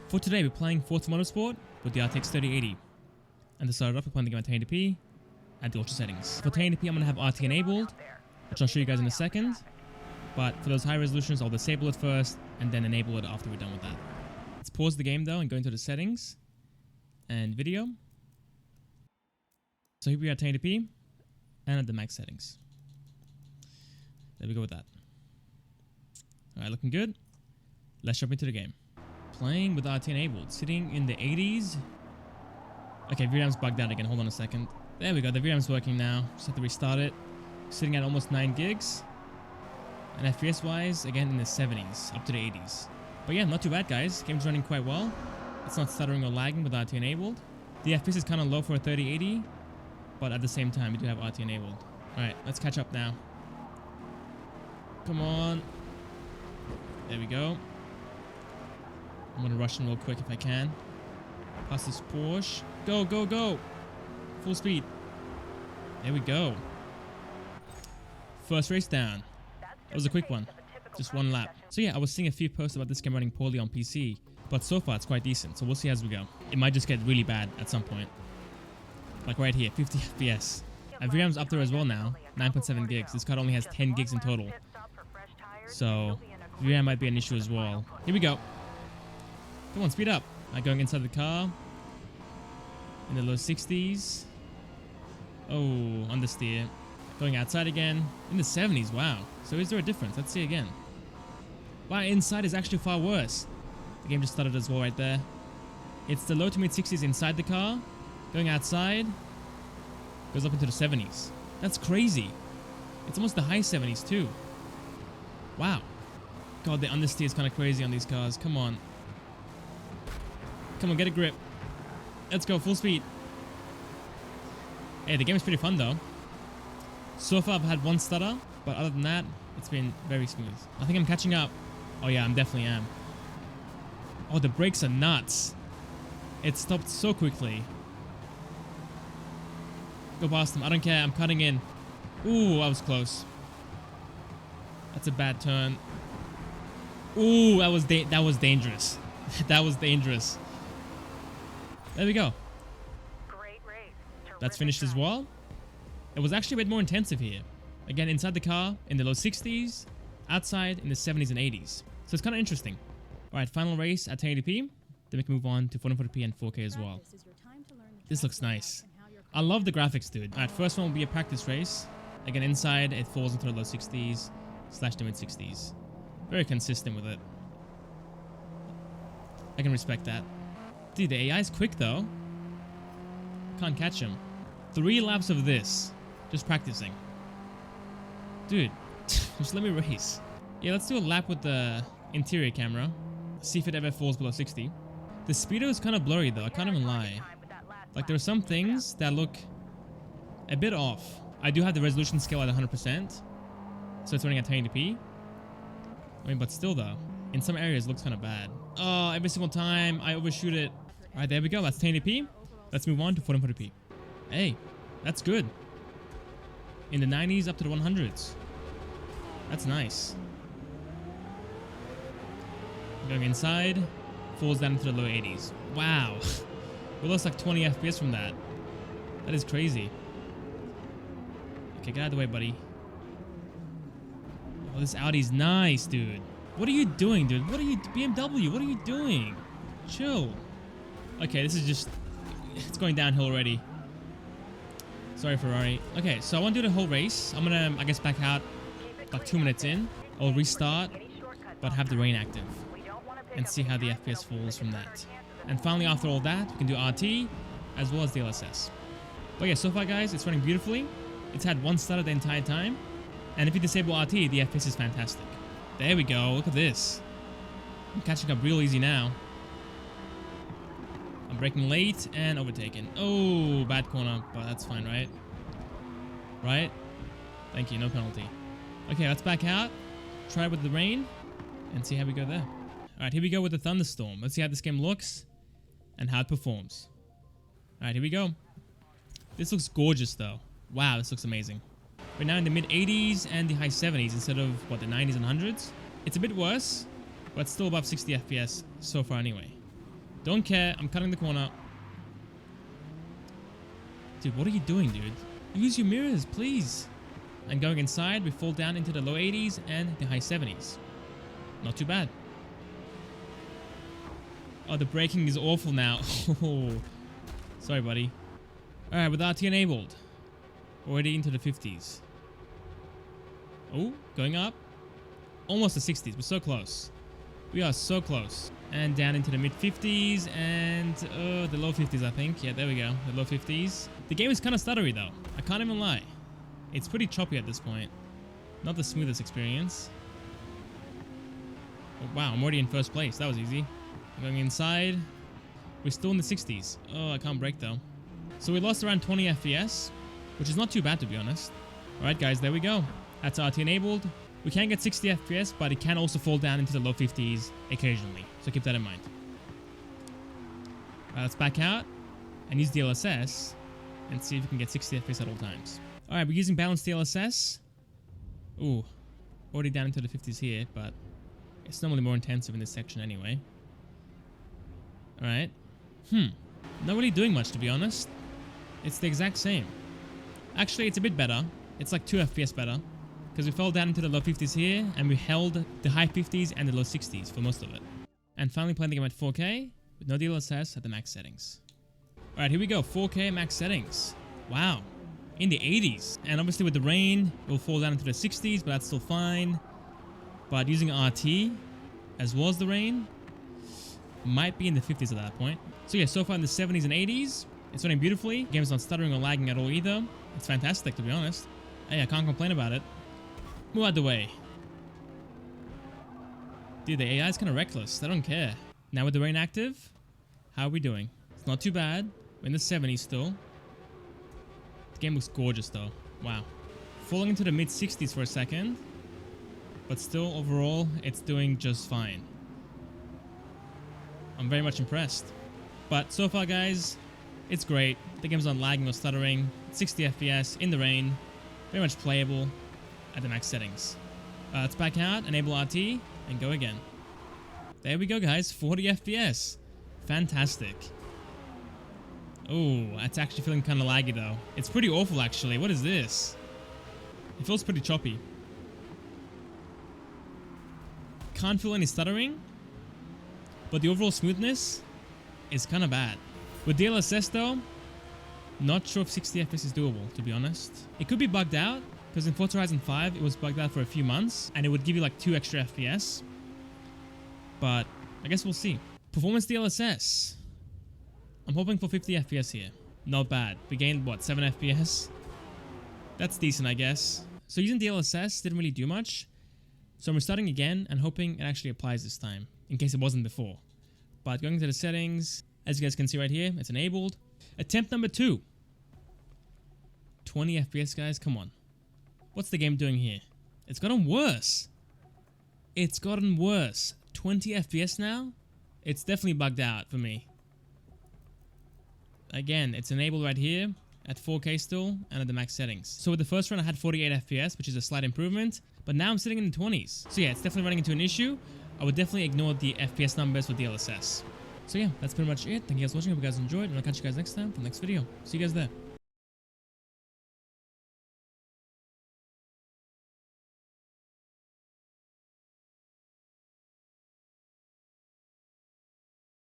For today, we're playing Forza Motorsport with the RTX 3080. And to start off, we're playing the game at 1080p at the ultra settings. For 1080p, I'm going to have RT enabled, which I'll show you guys in a second. But for those high resolutions, I'll disable it first and then enable it after we're done with that. Let's pause the game though and go into the settings and video. So here we are at 1080p and at the max settings. There we go with that. Alright, looking good. Let's jump into the game. Playing with RT enabled, sitting in the 80s. Okay, VRAM's bugged out again. Hold on a second. There we go. The VRAM's working now. Just have to restart it. Sitting at almost 9 gigs. And FPS wise, again in the 70s, up to the 80s. But yeah, not too bad, guys. Game's running quite well. It's not stuttering or lagging with RT enabled. The FPS is kind of low for a 3080, but at the same time, we do have RT enabled. Alright, let's catch up now. Come on. There we go. I'm gonna rush in real quick if I can. Past this Porsche. Go, go, go! Full speed. There we go. First race down. That was a quick one. Just one lap. So yeah, I was seeing a few posts about this game running poorly on PC, but so far it's quite decent, so we'll see as we go. It might just get really bad at some point. Like right here, 50 FPS. And VRAM's up there as well now, 9.7 gigs. This card only has 10 gigs in total. So VRAM might be an issue as well. Here we go. Come on, speed up. Going inside the car. In the low 60s. Oh, understeer. Going outside again. In the 70s, wow. So is there a difference? Let's see again. Wow, inside is actually far worse. The game just started as well right there. It's the low to mid 60s inside the car. Going outside. Goes up into the 70s. That's crazy. It's almost the high 70s too. Wow. God, the understeer is kind of crazy on these cars. Come on. Come on, get a grip. Let's go, full speed. Hey, the game is pretty fun though. So far I've had one stutter, but other than that, it's been very smooth. I think I'm catching up. Oh yeah, I definitely am. Oh, the brakes are nuts. It stopped so quickly. Go past them, I don't care, I'm cutting in. Ooh, I was close. That's a bad turn. Ooh, that was dangerous. That was dangerous. There we go. Great race. That's finished as well. It was actually a bit more intensive here. Again, inside the car in the low 60s, outside in the 70s and 80s. So it's kind of interesting. Alright, final race at 1080p. Then we can move on to 440p and 4K as well. This looks nice. I love the graphics, dude. Alright, first one will be a practice race. Again, inside it falls into the low 60s / the mid 60s. Very consistent with it. I can respect that. Dude, the AI is quick though. Can't catch him. 3 laps of this. Just practicing. Dude, just let me race. Yeah, let's do a lap with the interior camera. See if it ever falls below 60. The speedo is kind of blurry though, I can't even lie. Like there are some things that look a bit off. I do have the resolution scale at 100%. So it's running at 1080p. I mean, but still though, in some areas it looks kind of bad. Oh, every single time I overshoot it. Alright, there we go, that's 1080p. Let's move on to 440p. Hey, that's good. In the 90s up to the 100s. That's nice. Going inside, falls down into the low 80s. Wow. We lost like 20 FPS from that. That is crazy. Okay, get out of the way, buddy. Oh, this Audi's nice, dude. What are you doing, dude? What are you... BMW, what are you doing? Chill. Okay, this is just... It's going downhill already. Sorry, Ferrari. Okay, so I want to do the whole race. I'm gonna, I guess, back out like 2 minutes in. I'll restart, but have the rain active. And see how the FPS falls from that. And finally, after all that, we can do RT, as well as DLSS. But yeah, so far, guys, it's running beautifully. It's had one stutter the entire time. And if you disable RT, the FPS is fantastic. There we go, look at this. I'm catching up real easy now. I'm braking late and overtaken. Oh, bad corner, but that's fine, right? Right? Thank you, no penalty. Okay, let's back out, try with the rain, and see how we go there. Alright, here we go with the thunderstorm. Let's see how this game looks and how it performs. Alright, here we go. This looks gorgeous though. Wow, this looks amazing. We're now in the mid 80s and the high 70s instead of, what, the 90s and 100s? It's a bit worse, but still above 60 FPS so far anyway. Don't care. I'm cutting the corner. Dude, what are you doing, dude? Use your mirrors, please. And going inside, we fall down into the low 80s and the high 70s. Not too bad. Oh, the braking is awful now. Sorry, buddy. Alright, with RT enabled. Already into the 50s. Oh, going up. Almost the 60s. We're so close. We are so close. And down into the mid 50s and the low 50s, I think. Yeah, there we go. The low 50s. The game is kind of stuttery, though. I can't even lie. It's pretty choppy at this point. Not the smoothest experience. Oh, wow, I'm already in first place. That was easy. Going inside. We're still in the 60s. Oh, I can't brake, though. So we lost around 20 FPS, which is not too bad, to be honest. Alright, guys, there we go. That's RT enabled. We can get 60 FPS, but it can also fall down into the low 50s occasionally. So keep that in mind. Alright, let's back out and use DLSS and see if we can get 60 FPS at all times. Alright, we're using balanced DLSS. Ooh, already down into the 50s here, but it's normally more intensive in this section anyway. Alright. Not really doing much, to be honest. It's the exact same. Actually, it's a bit better. It's like 2 FPS better. Because we fell down into the low 50s here, and we held the high 50s and the low 60s for most of it. And finally playing the game at 4K, with no DLSS at the max settings. Alright, here we go, 4K max settings. Wow, in the 80s. And obviously with the rain, it will fall down into the 60s, but that's still fine. But using RT, as well as the rain, might be in the 50s at that point. So yeah, so far in the 70s and 80s, it's running beautifully. The game's not stuttering or lagging at all either. It's fantastic, to be honest. Hey, I can't complain about it. Move out the way. Dude, the AI is kind of reckless. They don't care. Now with the rain active, how are we doing? It's not too bad. We're in the 70s still. The game looks gorgeous though. Wow. Falling into the mid 60s for a second. But still, overall, it's doing just fine. I'm very much impressed. But so far, guys, it's great. The game's not lagging or stuttering. 60 FPS in the rain. Very much playable at the max settings. Let's back out, enable RT, and go again. There we go, guys. 40 FPS. Fantastic. Oh, it's actually feeling kind of laggy, though. It's pretty awful, actually. What is this? It feels pretty choppy. Can't feel any stuttering, but the overall smoothness is kind of bad. With DLSS, though, not sure if 60 FPS is doable, to be honest. It could be bugged out, because in Forza Horizon 5, it was bugged out for a few months, and it would give you like 2 extra FPS. But I guess we'll see. Performance DLSS. I'm hoping for 50 FPS here. Not bad. We gained, what, 7 FPS? That's decent, I guess. So using DLSS didn't really do much. So I'm restarting again and hoping it actually applies this time, in case it wasn't before. But going to the settings, as you guys can see right here, it's enabled. Attempt number 2. 20 FPS, guys, come on. What's the game doing here? It's gotten worse. It's gotten worse. 20 FPS now? It's definitely bugged out for me. Again, it's enabled right here at 4K still and at the max settings. So with the first run I had 48 FPS, which is a slight improvement, but now I'm sitting in the 20s. So yeah, it's definitely running into an issue. I would definitely ignore the FPS numbers with DLSS. So yeah, that's pretty much it. Thank you guys for watching. Hope you guys enjoyed, and I'll catch you guys next time for the next video. See you guys there.